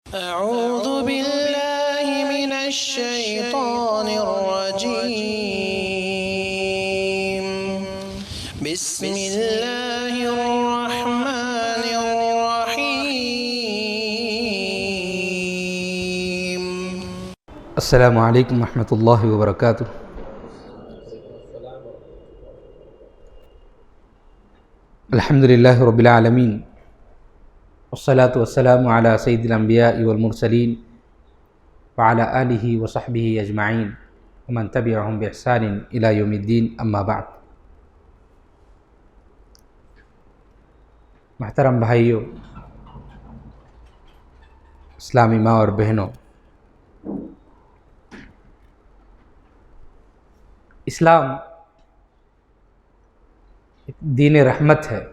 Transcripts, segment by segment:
أعوذ بالله من الشيطان الرجيم بسم الله الرحمن الرحيم السلام علیکم ورحمۃ اللہ وبرکاتہ۔ الحمد للہ رب العالمین، والصلاة والسلام علی سید الانبیاء والمرسلین وعلی آلہ وصحبہ اجمعین ومن تبعہم بإحسان الی یوم الدین، اما بعد۔ محترم بھائیوں، اسلامی ماں اور بہنوں، اسلام ایک دین رحمت ہے۔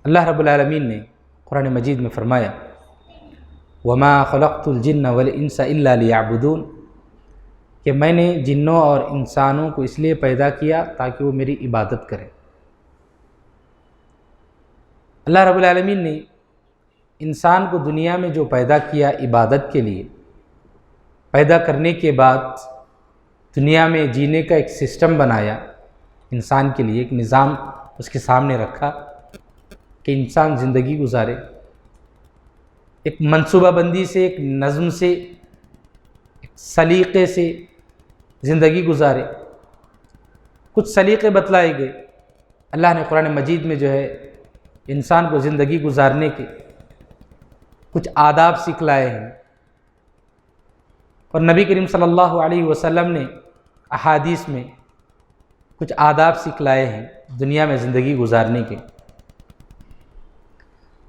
اللہ رب العالمین نے قرآن مجید میں فرمایا، وَمَا خَلَقْتُ الْجِنَّ وَالْإِنسَ إِلَّا لِيَعْبُدُونَ، کہ میں نے جنوں اور انسانوں کو اس لیے پیدا کیا تاکہ وہ میری عبادت کریں۔ اللہ رب العالمین نے انسان کو دنیا میں جو پیدا کیا عبادت کے لیے، پیدا کرنے کے بعد دنیا میں جینے کا ایک سسٹم بنایا، انسان کے لیے ایک نظام اس کے سامنے رکھا کہ انسان زندگی گزارے، ایک منصوبہ بندی سے، ایک نظم سے، ایک سلیقے سے زندگی گزارے۔ کچھ سلیقے بتلائے گئے، اللہ نے قرآن مجید میں جو ہے انسان کو زندگی گزارنے کے کچھ آداب سکھلائے ہیں، اور نبی کریم صلی اللہ علیہ وسلم نے احادیث میں کچھ آداب سکھلائے ہیں دنیا میں زندگی گزارنے کے۔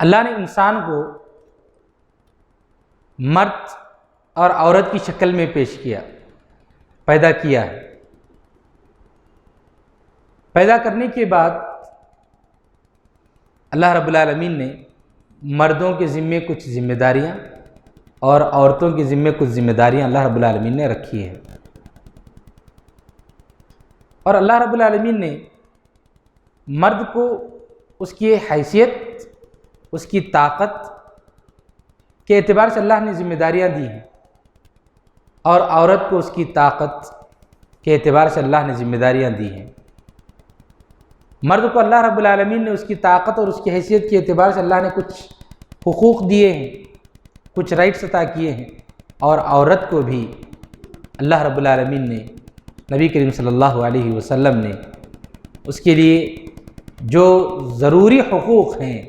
اللہ نے انسان کو مرد اور عورت کی شکل میں پیش کیا، پیدا کیا ہے۔ پیدا کرنے کے بعد اللہ رب العالمین نے مردوں کے ذمے کچھ ذمہ داریاں اور عورتوں کے ذمے کچھ ذمہ داریاں اللہ رب العالمین نے رکھی ہیں، اور اللہ رب العالمین نے مرد کو اس کی حیثیت، اس کی طاقت کے اعتبار سے اللہ نے ذمہ داریاں دی ہیں، اور عورت کو اس کی طاقت کے اعتبار سے اللہ نے ذمہ داریاں دی ہیں۔ مرد کو اللہ رب العالمین نے اس کی طاقت اور اس کی حیثیت کے اعتبار سے اللہ نے کچھ حقوق دیے ہیں، کچھ رائٹس عطا کیے ہیں، اور عورت کو بھی اللہ رب العالمین نے، نبی کریم صلی اللہ علیہ وسلم نے اس کے لیے جو ضروری حقوق ہیں،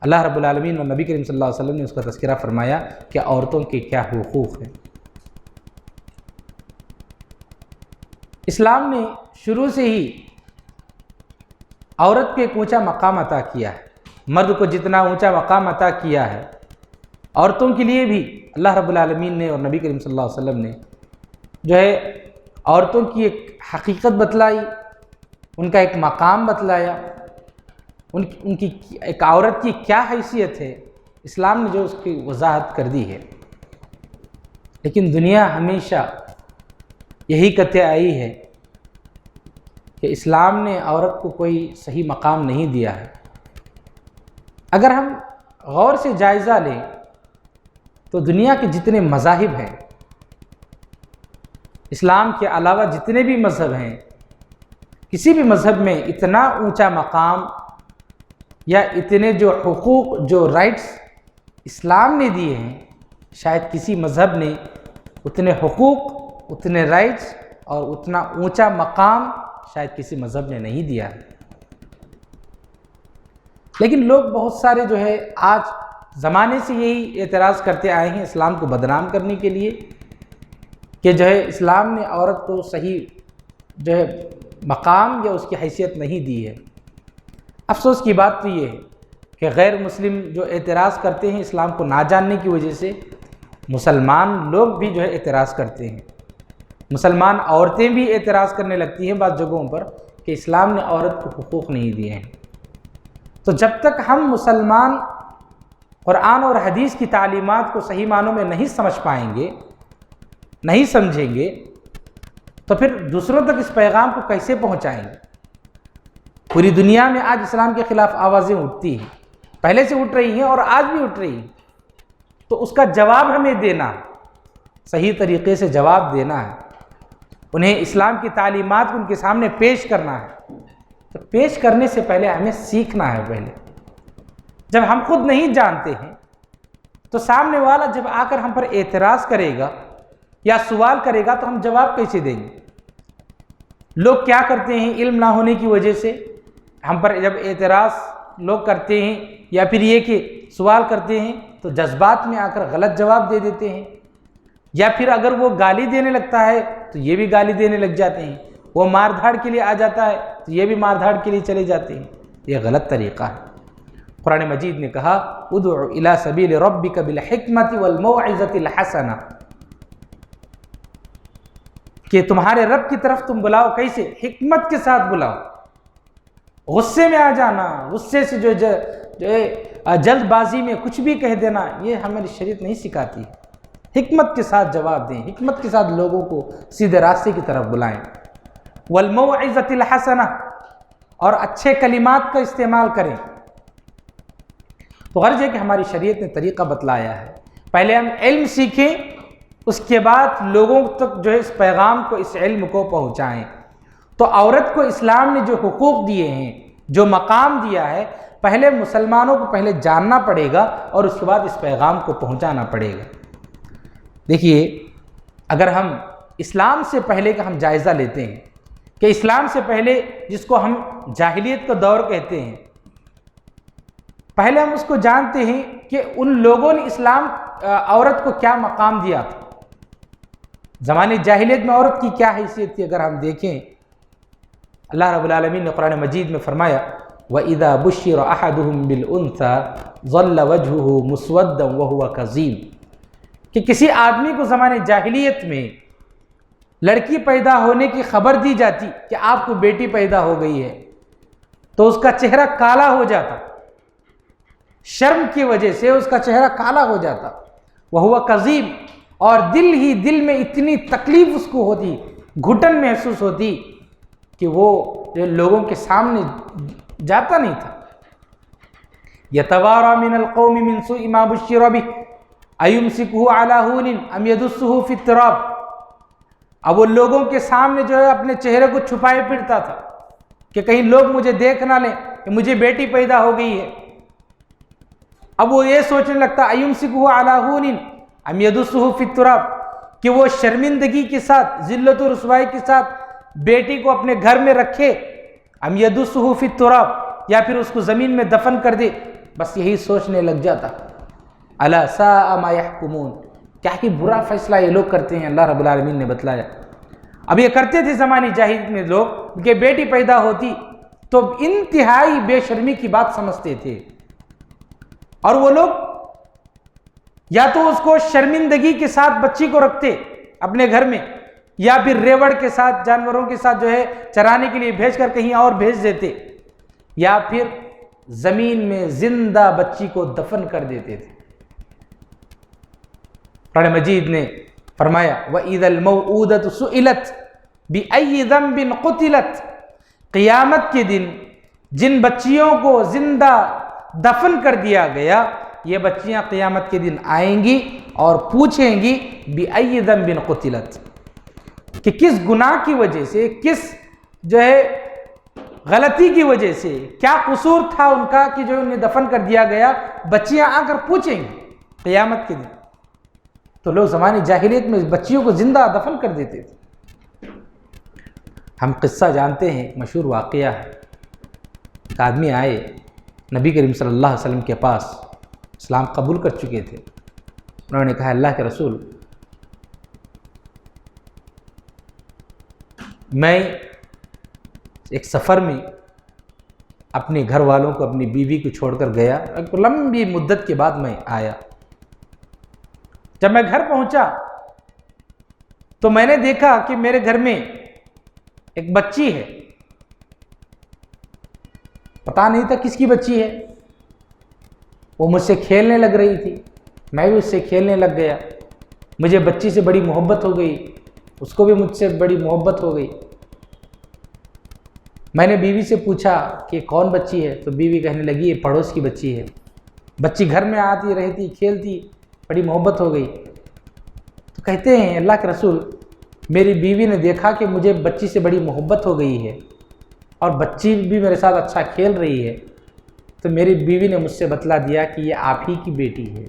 اللہ رب العالمین اور نبی کریم صلی اللہ علیہ وسلم نے اس کا تذکرہ فرمایا کہ عورتوں کے کیا حقوق ہیں۔ اسلام نے شروع سے ہی عورت کو ایک اونچا مقام عطا کیا ہے۔ مرد کو جتنا اونچا مقام عطا کیا ہے، عورتوں کے لیے بھی اللہ رب العالمین نے اور نبی کریم صلی اللہ علیہ وسلم نے جو ہے عورتوں کی ایک حقیقت بتلائی، ان کا ایک مقام بتلایا، ان کی ایک عورت کی کیا حیثیت ہے، اسلام نے جو اس کی وضاحت کر دی ہے۔ لیکن دنیا ہمیشہ یہی کہتے آئی ہے کہ اسلام نے عورت کو کوئی صحیح مقام نہیں دیا ہے۔ اگر ہم غور سے جائزہ لیں تو دنیا کے جتنے مذاہب ہیں، اسلام کے علاوہ جتنے بھی مذہب ہیں، کسی بھی مذہب میں اتنا اونچا مقام یا اتنے جو حقوق، جو رائٹس اسلام نے دیے ہیں، شاید کسی مذہب نے اتنے حقوق، اتنے رائٹس اور اتنا اونچا مقام شاید کسی مذہب نے نہیں دیا ہے۔ لیکن لوگ بہت سارے جو ہے آج زمانے سے یہی اعتراض کرتے آئے ہیں اسلام کو بدنام کرنے کے لیے کہ جو ہے اسلام نے عورت کو صحیح جو ہے مقام یا اس کی حیثیت نہیں دی ہے۔ افسوس کی بات تو یہ ہے کہ غیر مسلم جو اعتراض کرتے ہیں اسلام کو نہ جاننے کی وجہ سے، مسلمان لوگ بھی جو ہے اعتراض کرتے ہیں، مسلمان عورتیں بھی اعتراض کرنے لگتی ہیں بعض جگہوں پر کہ اسلام نے عورت کو حقوق نہیں دیے ہیں۔ تو جب تک ہم مسلمان قرآن اور حدیث کی تعلیمات کو صحیح معنوں میں نہیں سمجھ پائیں گے، نہیں سمجھیں گے، تو پھر دوسروں تک اس پیغام کو کیسے پہنچائیں گے؟ پوری دنیا میں آج اسلام کے خلاف آوازیں اٹھتی ہیں، پہلے سے اٹھ رہی ہیں اور آج بھی اٹھ رہی ہیں، تو اس کا جواب ہمیں دینا ہے، صحیح طریقے سے جواب دینا ہے، انہیں اسلام کی تعلیمات ان کے سامنے پیش کرنا ہے۔ تو پیش کرنے سے پہلے ہمیں سیکھنا ہے۔ پہلے جب ہم خود نہیں جانتے ہیں تو سامنے والا جب آ کر ہم پر اعتراض کرے گا یا سوال کرے گا تو ہم جواب کیسے دیں گے؟ لوگ کیا کرتے ہیں، علم نہ ہونے کی وجہ سے ہم پر جب اعتراض لوگ کرتے ہیں یا پھر یہ کہ سوال کرتے ہیں تو جذبات میں آ کر غلط جواب دے دیتے ہیں، یا پھر اگر وہ گالی دینے لگتا ہے تو یہ بھی گالی دینے لگ جاتے ہیں، وہ مار دھاڑ کے لیے آ جاتا ہے تو یہ بھی مار دھاڑ کے لیے چلے جاتے ہیں۔ یہ غلط طریقہ ہے۔ قرآن مجید نے کہا ادع الی سبیل ربک بالحکمت والموعظۃ الحسنہ، کہ تمہارے رب کی طرف تم بلاؤ، کیسے؟ حکمت کے ساتھ بلاؤ۔ غصے میں آ جانا، غصے سے جو جلد بازی میں کچھ بھی کہہ دینا، یہ ہماری شریعت نہیں سکھاتی۔ حکمت کے ساتھ جواب دیں، حکمت کے ساتھ لوگوں کو سیدھے راستے کی طرف بلائیں۔ والموعظۃ الحسنہ، اور اچھے کلمات کا استعمال کریں۔ تو غرض ہے کہ ہماری شریعت نے طریقہ بتلایا ہے، پہلے ہم علم سیکھیں، اس کے بعد لوگوں تک جو ہے اس پیغام کو، اس علم کو پہنچائیں۔ تو عورت کو اسلام نے جو حقوق دیے ہیں، جو مقام دیا ہے، پہلے مسلمانوں کو پہلے جاننا پڑے گا اور اس کے بعد اس پیغام کو پہنچانا پڑے گا۔ دیکھیے، اگر ہم اسلام سے پہلے کا ہم جائزہ لیتے ہیں کہ اسلام سے پہلے جس کو ہم جاہلیت کا دور کہتے ہیں، پہلے ہم اس کو جانتے ہیں کہ ان لوگوں نے اسلام عورت کو کیا مقام دیا تھا۔ زمانے جاہلیت میں عورت کی کیا حیثیت تھی اگر ہم دیکھیں، اللہ رب العالمین نے قرآن مجید میں فرمایا وَإِذَا بُشِّرَ أَحَدُهُم بِالْأُنثَىٰ ظَلَّ وَجْهُهُ مُسْوَدًّا وَهُوَ كَظِيمٌ، کہ کسی آدمی کو زمانے جاہلیت میں لڑکی پیدا ہونے کی خبر دی جاتی کہ آپ کو بیٹی پیدا ہو گئی ہے تو اس کا چہرہ کالا ہو جاتا، شرم کی وجہ سے اس کا چہرہ کالا ہو جاتا، وَهُوَ كَظِيمٌ، اور دل ہی دل میں اتنی تکلیف اس کو ہوتی، گھٹن محسوس ہوتی کہ وہ لوگوں کے سامنے جاتا نہیں تھا۔ يَتَوَارَى مِنَ الْقَوْمِ مِنْ سُوءِ مَا بُشِّرَ بِهِ أَيُمْسِكُهُ عَلَىٰ هُونٍ أَمْ يَدُسُّهُ فِي التُّرَابِ، اب وہ لوگوں کے سامنے جو ہے اپنے چہرے کو چھپائے پھرتا تھا کہ کہیں لوگ مجھے دیکھ نہ لیں کہ مجھے بیٹی پیدا ہو گئی ہے۔ اب وہ یہ سوچنے لگتا أَيُمْسِكُهُ عَلَىٰ هُونٍ أَمْ يَدُسُّهُ فِي التُّرَابِ، کہ وہ شرمندگی کے ساتھ، ذلت و رسوائی کے ساتھ بیٹی کو اپنے گھر میں رکھے، ام یدسہ فی التراب، یا پھر اس کو زمین میں دفن کر دے، بس یہی سوچنے لگ جاتا۔ الا ساء ما یحکمون، کیا ہی برا فیصلہ یہ لوگ کرتے ہیں، اللہ رب العالمین نے بتلایا۔ اب یہ کرتے تھے زمانے جاہلیت میں لوگ کہ بیٹی پیدا ہوتی تو انتہائی بے شرمی کی بات سمجھتے تھے، اور وہ لوگ یا تو اس کو شرمندگی کے ساتھ بچی کو رکھتے اپنے گھر میں، یا پھر ریوڑ کے ساتھ، جانوروں کے ساتھ جو ہے چرانے کے لیے بھیج کر کہیں اور بھیج دیتے، یا پھر زمین میں زندہ بچی کو دفن کر دیتے تھے۔ قرآن مجید نے فرمایا وَإِذَا الْمَوْءُودَةُ سُئِلَتْ بِأَيِّ ذَنبٍ قُتِلَتْ، قیامت کے دن جن بچیوں کو زندہ دفن کر دیا گیا، یہ بچیاں قیامت کے دن آئیں گی اور پوچھیں گی بِأَيِّ ذَنبٍ قُتِلَتْ، کہ کس گناہ کی وجہ سے، کس جو ہے غلطی کی وجہ سے، کیا قصور تھا ان کا کہ جو انہیں دفن کر دیا گیا۔ بچیاں آ کر پوچھیں گی قیامت کے دن۔ تو لوگ زمانے جاہلیت میں بچیوں کو زندہ دفن کر دیتے تھے۔ ہم قصہ جانتے ہیں، مشہور واقعہ ہے، ایک آدمی آئے نبی کریم صلی اللہ علیہ وسلم کے پاس، اسلام قبول کر چکے تھے۔ انہوں نے کہا اللہ کے رسول، میں ایک سفر میں اپنے گھر والوں کو، اپنی بیوی کو چھوڑ کر گیا، ایک لمبی مدت کے بعد میں آیا۔ جب میں گھر پہنچا تو میں نے دیکھا کہ میرے گھر میں ایک بچی ہے، پتہ نہیں تھا کس کی بچی ہے، وہ مجھ سے کھیلنے لگ رہی تھی، میں بھی اس سے کھیلنے لگ گیا، مجھے بچی سے بڑی محبت ہو گئی، اس کو بھی مجھ سے بڑی محبت ہو گئی۔ میں نے بیوی سے پوچھا کہ کون بچی ہے، تو بیوی کہنے لگی یہ پڑوس کی بچی ہے۔ بچی گھر میں آتی رہتی، کھیلتی، بڑی محبت ہو گئی۔ تو کہتے ہیں اللہ کے رسول میری بیوی نے دیکھا کہ مجھے بچی سے بڑی محبت ہو گئی ہے اور بچی بھی میرے ساتھ اچھا کھیل رہی ہے، تو میری بیوی نے مجھ سے بتلا دیا کہ یہ آپ ہی کی بیٹی ہے۔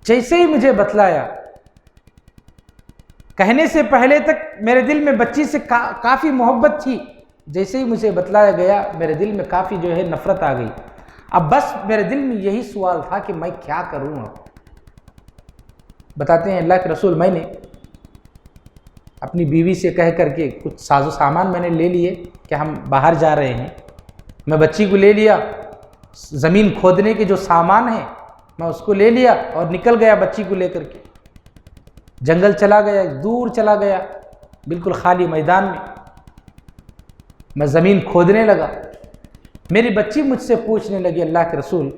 جیسے ہی مجھے بتلایا، کہنے سے پہلے تک میرے دل میں بچی سے کافی محبت تھی، جیسے ہی مجھے بتلایا گیا میرے دل میں کافی جو ہے نفرت آ گئی۔ اب بس میرے دل میں یہی سوال تھا کہ میں کیا کروں اب۔ بتاتے ہیں اللہ کے رسول میں نے اپنی بیوی سے کہہ کر کے کچھ ساز و سامان میں نے لے لیے کہ ہم باہر جا رہے ہیں، میں بچی کو لے لیا، زمین کھودنے کے جو سامان ہیں میں اس کو لے لیا اور نکل گیا بچی کو لے کر کے، جنگل چلا گیا، دور چلا گیا، بالکل خالی میدان میں زمین کھودنے لگا۔ میری بچی مجھ سے پوچھنے لگی اللہ کے رسول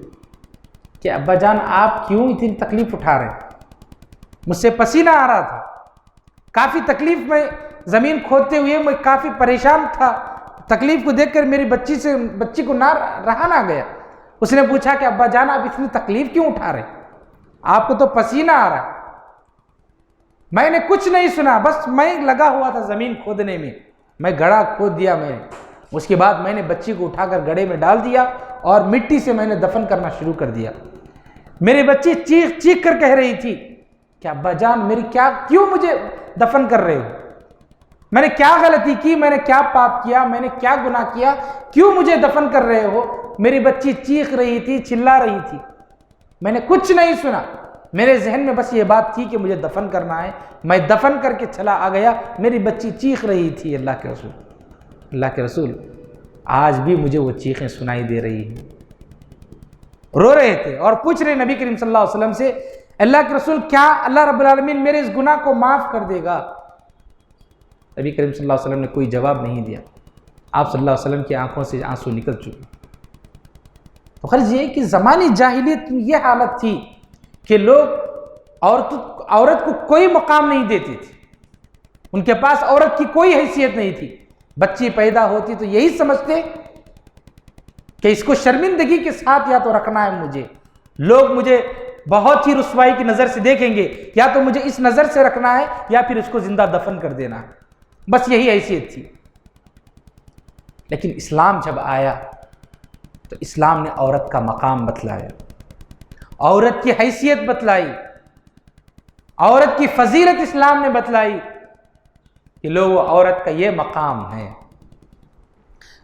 کہ ابا جان آپ کیوں اتنی تکلیف اٹھا رہے ہیں؟ مجھ سے پسینہ آ رہا تھا، کافی تکلیف میں زمین کھودتے ہوئے میں کافی پریشان تھا، تکلیف کو دیکھ کر میری بچی کو رہا نہ گیا۔ اس نے پوچھا کہ ابا جان آپ اتنی تکلیف کیوں اٹھا رہے ہیں؟ آپ کو تو پسینہ آ رہا ہے۔ میں نے کچھ نہیں سنا، بس میں لگا ہوا تھا زمین کھودنے میں گڑھا کھود دیا میں نے۔ اس کے بعد میں نے بچی کو اٹھا کر گڑھے میں ڈال دیا اور مٹی سے میں نے دفن کرنا شروع کر دیا۔ میری بچی چیخ چیخ کر کہہ رہی تھی کہ ابا جان کیوں مجھے دفن کر رہے ہو؟ میں نے کیا غلطی کی؟ میں نے کیا پاپ کیا؟ میں نے کیا گناہ کیا؟ کیوں مجھے دفن کر رہے ہو؟ میری بچی چیخ رہی تھی، چلا رہی تھی، میں نے کچھ نہیں سنا، میرے ذہن میں بس یہ بات تھی کہ مجھے دفن کرنا ہے، میں دفن کر کے چلا آ گیا۔ میری بچی چیخ رہی تھی اللہ کے رسول آج بھی مجھے وہ چیخیں سنائی دے رہی ہیں۔ رو رہے تھے اور پوچھ رہے نبی کریم صلی اللہ علیہ وسلم سے اللہ کے رسول کیا اللہ رب العالمین میرے اس گناہ کو معاف کر دے گا؟ نبی کریم صلی اللہ علیہ وسلم نے کوئی جواب نہیں دیا۔ آپ صلی اللہ علیہ وسلم کی آنکھوں سے آنسو نکل چکے۔ تو غرض یہ کہ زمانی جاہلیت میں یہ حالت تھی کہ لوگ عورت کو کوئی مقام نہیں دیتے تھے، ان کے پاس عورت کی کوئی حیثیت نہیں تھی۔ بچی پیدا ہوتی تو یہی سمجھتے کہ اس کو شرمندگی کے ساتھ یا تو رکھنا ہے مجھے، لوگ مجھے بہت ہی رسوائی کی نظر سے دیکھیں گے، یا تو مجھے اس نظر سے رکھنا ہے یا پھر اس کو زندہ دفن کر دینا ہے، بس یہی حیثیت تھی۔ لیکن اسلام جب آیا تو اسلام نے عورت کا مقام بتلایا، عورت کی حیثیت بتلائی، عورت کی فضیلت اسلام نے بتلائی کہ لوگوں عورت کا یہ مقام ہے۔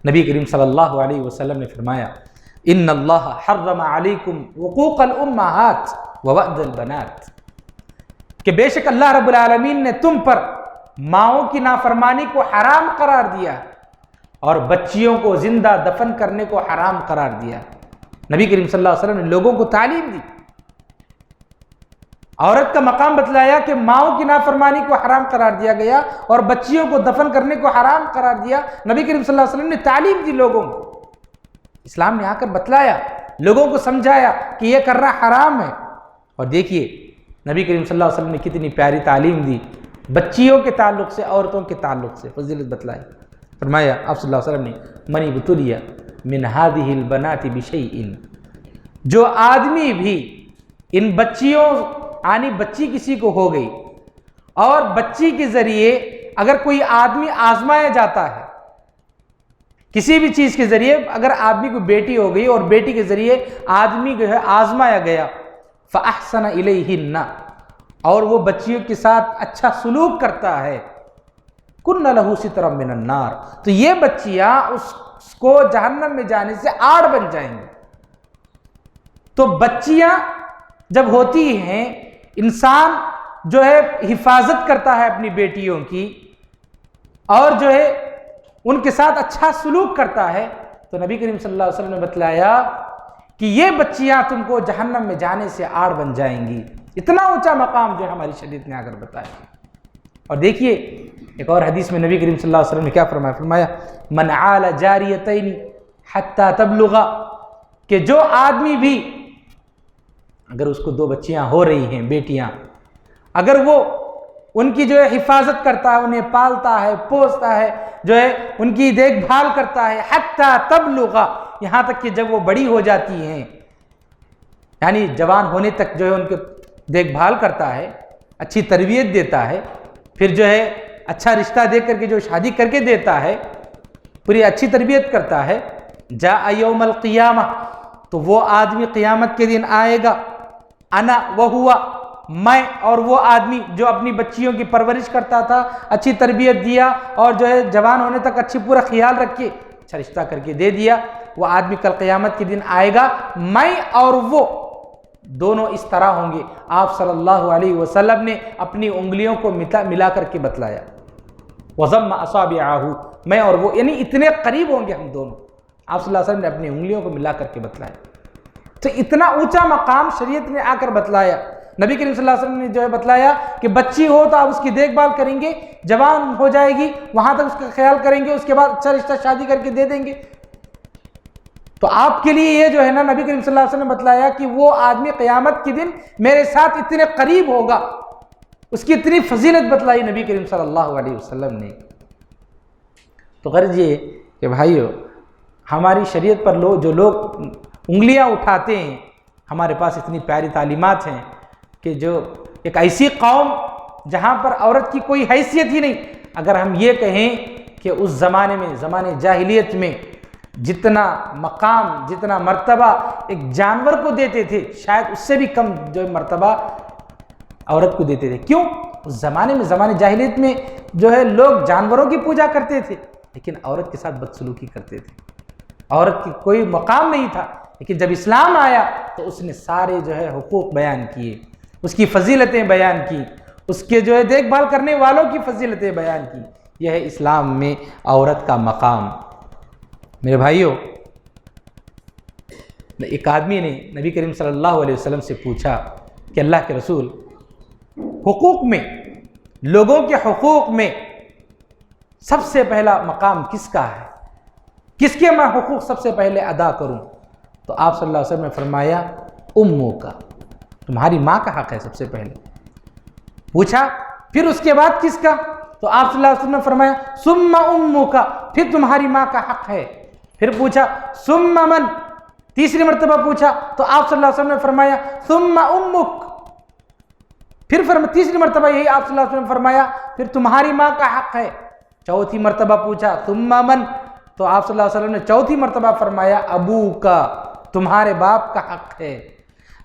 نبی کریم صلی اللہ علیہ وسلم نے فرمایا ان اللہ حرم علیکم حقوق الامہات ووعد البنات، کہ بے شک اللہ رب العالمین نے تم پر ماؤں کی نافرمانی کو حرام قرار دیا اور بچیوں کو زندہ دفن کرنے کو حرام قرار دیا۔ نبی کریم صلی اللہ علیہ وسلم نے لوگوں کو تعلیم دی، عورت کا مقام بتلایا کہ ماؤں کی نافرمانی کو حرام قرار دیا گیا اور بچیوں کو دفن کرنے کو حرام قرار دیا۔ نبی کریم صلی اللہ علیہ وسلم نے تعلیم دی لوگوں کو، اسلام نے آ کر بتلایا، لوگوں کو سمجھایا کہ یہ کرنا حرام ہے۔ اور دیکھیے نبی کریم صلی اللہ علیہ وسلم نے کتنی پیاری تعلیم دی، بچیوں کے تعلق سے، عورتوں کے تعلق سے فضیلت بتلائی۔ فرمایا آپ صلی اللہ علیہ وسلم نے من ابتلی من هذه البنات بشیء، جو آدمی بھی ان بچیوں یعنی بچی کسی کو ہو گئی اور بچی کے ذریعے اگر کوئی آدمی آزمایا جاتا ہے، کسی بھی چیز کے ذریعے اگر آدمی کو بیٹی ہو گئی اور بیٹی کے ذریعے آدمی جو ہے آزمایا گیا، فأحسن الیہن، اور وہ بچیوں کے ساتھ اچھا سلوک کرتا ہے، کن لہ سترا من النار، تو یہ بچیاں اس کو جہنم میں جانے سے آڑ بن جائیں گے۔ تو بچیاں جب ہوتی ہیں، انسان جو ہے حفاظت کرتا ہے اپنی بیٹیوں کی اور جو ہے ان کے ساتھ اچھا سلوک کرتا ہے، تو نبی کریم صلی اللہ علیہ وسلم نے بتلایا کہ یہ بچیاں تم کو جہنم میں جانے سے آڑ بن جائیں گی۔ اتنا اونچا مقام جو ہے ہماری شریعت نے آ کر بتایا۔ اور دیکھیے ایک اور حدیث میں نبی کریم صلی اللہ علیہ وسلم نے کیا فرمایا؟ فرمایا من عال جاریتین حتی تبلغا، کہ جو آدمی بھی اگر اس کو دو بچیاں ہو رہی ہیں، بیٹیاں، اگر وہ ان کی جو ہے حفاظت کرتا ہے، انہیں پالتا ہے، پوستا ہے، جو ہے ان کی دیکھ بھال کرتا ہے، حتی تبلغا، یہاں تک کہ جب وہ بڑی ہو جاتی ہیں، یعنی جوان ہونے تک جو ہے ان کے دیکھ بھال کرتا ہے، اچھی تربیت دیتا ہے، پھر جو ہے اچھا رشتہ دے کر کے جو شادی کر کے دیتا ہے، پوری اچھی تربیت کرتا ہے، جاء یوم القیامہ، تو وہ آدمی قیامت کے دن آئے گا، انا وہوا، میں اور وہ آدمی جو اپنی بچیوں کی پرورش کرتا تھا، اچھی تربیت دیا اور جو ہے جوان ہونے تک اچھی پورا خیال رکھ کے اچھا رشتہ کر کے دے دیا، وہ آدمی کل قیامت کے دن آئے گا، میں اور وہ دونوں اس طرح ہوں گے۔ آپ صلی اللہ علیہ وسلم نے اپنی انگلیوں کو ملا کر کے بتلایا، وَضَمَّ أَصَابِعَهُ، میں اور وہ، یعنی اتنے قریب ہوں گے ہم دونوں۔ آپ صلی اللہ علیہ وسلم نے اپنی انگلیوں کو ملا کر کے بتلایا، تو اتنا اونچا مقام شریعت نے آ کر بتلایا۔ نبی کریم صلی اللہ علیہ وسلم نے جو ہے بتلایا کہ بچی ہو تو آپ اس کی دیکھ بھال کریں گے، جوان ہو جائے گی وہاں تک اس کا خیال کریں گے، اس کے بعد اچھا رشتہ شادی کر کے دے دیں گے۔ تو آپ کے لیے یہ جو ہے نا نبی کریم صلی اللہ علیہ وسلم نے بتلایا کہ وہ آدمی قیامت کے دن میرے ساتھ اتنے قریب ہوگا، اس کی اتنی فضیلت بتلائی نبی کریم صلی اللہ علیہ وسلم نے۔ تو غرض یہ کہ بھائیو، ہماری شریعت پر جو لوگ انگلیاں اٹھاتے ہیں، ہمارے پاس اتنی پیاری تعلیمات ہیں کہ جو ایک ایسی قوم جہاں پر عورت کی کوئی حیثیت ہی نہیں، اگر ہم یہ کہیں کہ اس زمانے میں، زمانے جاہلیت میں جتنا مقام، جتنا مرتبہ ایک جانور کو دیتے تھے، شاید اس سے بھی کم جو مرتبہ عورت کو دیتے تھے۔ کیوں؟ اس زمانے میں، زمانے جاہلیت میں جو ہے لوگ جانوروں کی پوجا کرتے تھے، لیکن عورت کے ساتھ بدسلوکی کرتے تھے، عورت کی کوئی مقام نہیں تھا۔ لیکن جب اسلام آیا تو اس نے سارے جو ہے حقوق بیان کیے، اس کی فضیلتیں بیان کی، اس کے جو ہے دیکھ بھال کرنے والوں کی فضیلتیں بیان کی۔ یہ ہے اسلام میں عورت کا مقام۔ میرے بھائیوں، ایک آدمی نے نبی کریم صلی اللہ علیہ وسلم سے پوچھا کہ اللہ کے رسول، حقوق میں، لوگوں کے حقوق میں سب سے پہلا مقام کس کا ہے؟ کس کے میں حقوق سب سے پہلے ادا کروں؟ تو آپ صلی اللہ علیہ وسلم نے فرمایا امو کا، تمہاری ماں کا حق ہے سب سے پہلے۔ پوچھا پھر اس کے بعد کس کا؟ تو آپ صلی اللہ علیہ وسلم نے فرمایا ثم امو کا، پھر تمہاری ماں کا حق ہے۔ پھر پوچھا ثم من، تیسری مرتبہ پوچھا تو آپ صلی اللہ علیہ وسلم نے فرمایا ثم امک، پھر تیسری مرتبہ یہی آپ صلی اللہ علیہ وسلم نے فرمایا پھر تمہاری ماں کا حق ہے۔ چوتھی مرتبہ پوچھا ثم من، تو آپ صلی اللہ علیہ وسلم نے چوتھی مرتبہ فرمایا ابو کا، تمہارے باپ کا حق ہے۔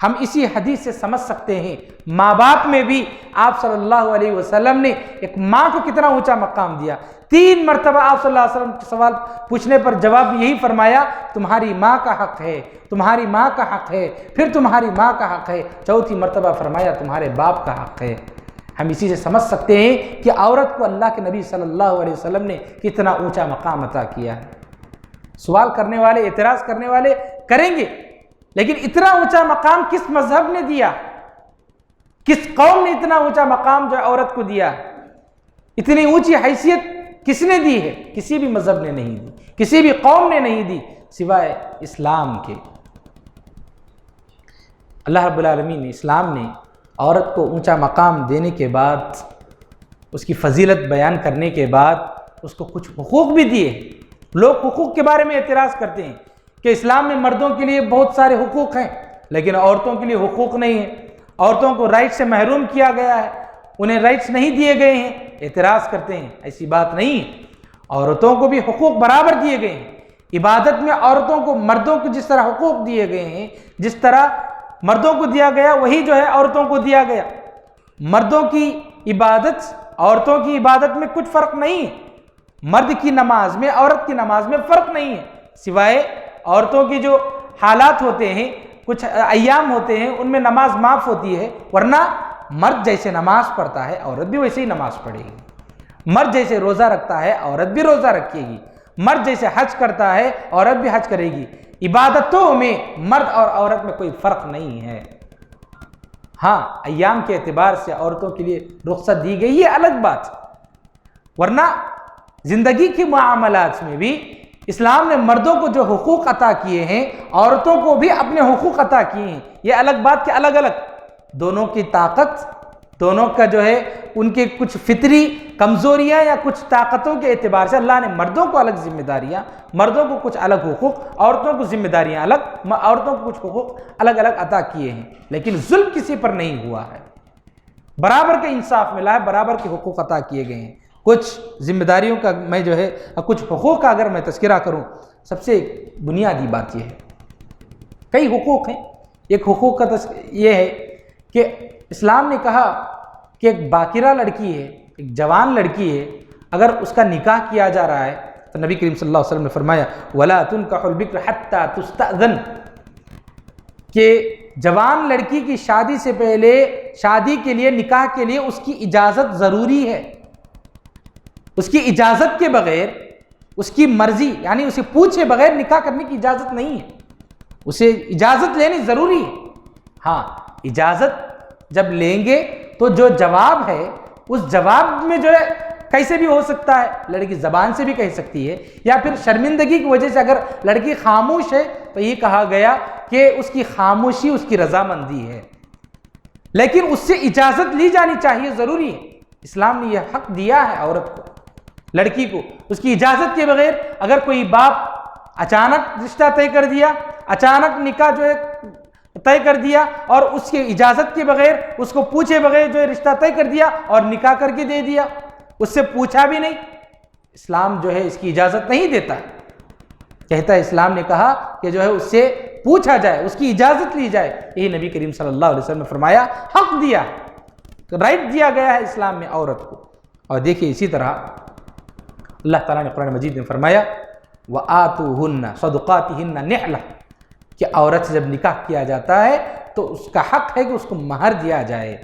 ہم اسی حدیث سے سمجھ سکتے ہیں ماں باپ میں بھی آپ صلی اللہ علیہ وسلم نے ایک ماں کو کتنا اونچا مقام دیا۔ 3 مرتبہ آپ صلی اللہ علیہ وسلم کے سوال پوچھنے پر جواب یہی فرمایا تمہاری ماں کا حق ہے، تمہاری ماں کا حق ہے، پھر تمہاری ماں کا حق ہے، چوتھی مرتبہ فرمایا تمہارے باپ کا حق ہے۔ ہم اسی سے سمجھ سکتے ہیں کہ عورت کو اللہ کے نبی صلی اللہ علیہ وسلم نے کتنا اونچا مقام عطا کیا ہے۔ سوال کرنے والے، اعتراض کرنے والے کریں گے، لیکن اتنا اونچا مقام کس مذہب نے دیا؟ کس قوم نے اتنا اونچا مقام جو عورت کو دیا؟ اتنی اونچی حیثیت کس نے دی ہے؟ کسی بھی مذہب نے نہیں دی، کسی بھی قوم نے نہیں دی سوائے اسلام کے۔ اللہ رب العالمین نے، اسلام نے عورت کو اونچا مقام دینے کے بعد، اس کی فضیلت بیان کرنے کے بعد اس کو کچھ حقوق بھی دیے۔ لوگ حقوق کے بارے میں اعتراض کرتے ہیں کہ اسلام میں مردوں کے لیے بہت سارے حقوق ہیں لیکن عورتوں کے لیے حقوق نہیں ہیں، عورتوں کو رائٹ سے محروم کیا گیا ہے، انہیں رائٹس نہیں دیے گئے ہیں۔ اعتراض کرتے ہیں ایسی بات نہیں ہے، عورتوں کو بھی حقوق برابر دیے گئے ہیں۔ عبادت میں عورتوں کو مردوں کو جس طرح حقوق دیے گئے ہیں، جس طرح مردوں کو دیا گیا وہی جو ہے عورتوں کو دیا گیا۔ مردوں کی عبادت، عورتوں کی عبادت میں کچھ فرق نہیں ہے۔ مرد کی نماز میں، عورت کی نماز میں فرق نہیں ہے، سوائے عورتوں کی جو حالات ہوتے ہیں، کچھ ایام ہوتے ہیں ان میں نماز معاف ہوتی ہے، ورنہ مرد جیسے نماز پڑھتا ہے عورت بھی ویسے ہی نماز پڑھے گی۔ مرد جیسے روزہ رکھتا ہے عورت بھی روزہ رکھے گی۔ مرد جیسے حج کرتا ہے عورت بھی حج کرے گی۔ عبادتوں میں مرد اور عورت میں کوئی فرق نہیں ہے۔ ہاں، ایام کے اعتبار سے عورتوں کے لیے رخصت دی گئی یہ الگ بات، ورنہ زندگی کے معاملات میں بھی اسلام نے مردوں کو جو حقوق عطا کیے ہیں عورتوں کو بھی اپنے حقوق عطا کیے ہیں۔ یہ الگ بات کہ الگ الگ، دونوں کی طاقت، دونوں کا جو ہے ان کے کچھ فطری کمزوریاں یا کچھ طاقتوں کے اعتبار سے اللہ نے مردوں کو الگ ذمہ داریاں، مردوں کو کچھ الگ حقوق، عورتوں کو ذمہ داریاں الگ، عورتوں کو کچھ حقوق الگ الگ عطا کیے ہیں، لیکن ظلم کسی پر نہیں ہوا ہے، برابر کا انصاف ملا ہے، برابر کے حقوق عطا کیے گئے ہیں۔ کچھ ذمہ داریوں کا میں جو ہے کچھ حقوق کا اگر میں تذکرہ کروں، سب سے بنیادی بات یہ ہے، کئی حقوق ہیں، ایک حقوق کا یہ ہے کہ اسلام نے کہا کہ ایک باکرہ لڑکی ہے، ایک جوان لڑکی ہے، اگر اس کا نکاح کیا جا رہا ہے تو نبی کریم صلی اللہ علیہ وسلم نے فرمایا وَلَا تُنْكَحُ الْبِكْرُ حَتَّى تُسْتَأْذَنَ، کہ جوان لڑکی کی شادی سے پہلے، شادی کے لیے، نکاح کے لیے اس کی اجازت ضروری ہے، اس کی اجازت کے بغیر، اس کی مرضی یعنی اسے پوچھے بغیر نکاح کرنے کی اجازت نہیں ہے، اسے اجازت لینی ضروری ہے۔ ہاں، اجازت جب لیں گے تو جو جواب ہے اس جواب میں جو ہے کیسے بھی ہو سکتا ہے، لڑکی زبان سے بھی کہہ سکتی ہے، یا پھر شرمندگی کی وجہ سے اگر لڑکی خاموش ہے تو یہ کہا گیا کہ اس کی خاموشی اس کی رضامندی ہے، لیکن اس سے اجازت لی جانی چاہیے، ضروری ہے۔ اسلام نے یہ حق دیا ہے عورت کو، لڑکی کو، اس کی اجازت کے بغیر اگر کوئی باپ اچانک رشتہ طے کر دیا، اچانک نکاح جو ہے طے کر دیا اور اس کی اجازت کے بغیر، اس کو پوچھے بغیر جو ہے رشتہ طے کر دیا اور نکاح کر کے دے دیا، اس سے پوچھا بھی نہیں، اسلام جو ہے اس کی اجازت نہیں دیتا ہے، کہتا ہے اسلام نے کہا کہ جو ہے اس سے پوچھا جائے، اس کی اجازت لی جائے، یہی نبی کریم صلی اللہ علیہ وسلم نے فرمایا، حق دیا ہے، رائٹ دیا گیا ہے اسلام میں عورت کو۔ اور دیکھیے اسی طرح اللہ تعالیٰ نے قرآن مجید میں فرمایا وَآتُوهُنَّ صَدُقَاتِهِنَّ نِحْلَةً، کہ عورت سے جب نکاح کیا جاتا ہے تو اس کا حق ہے کہ اس کو مہر دیا جائے،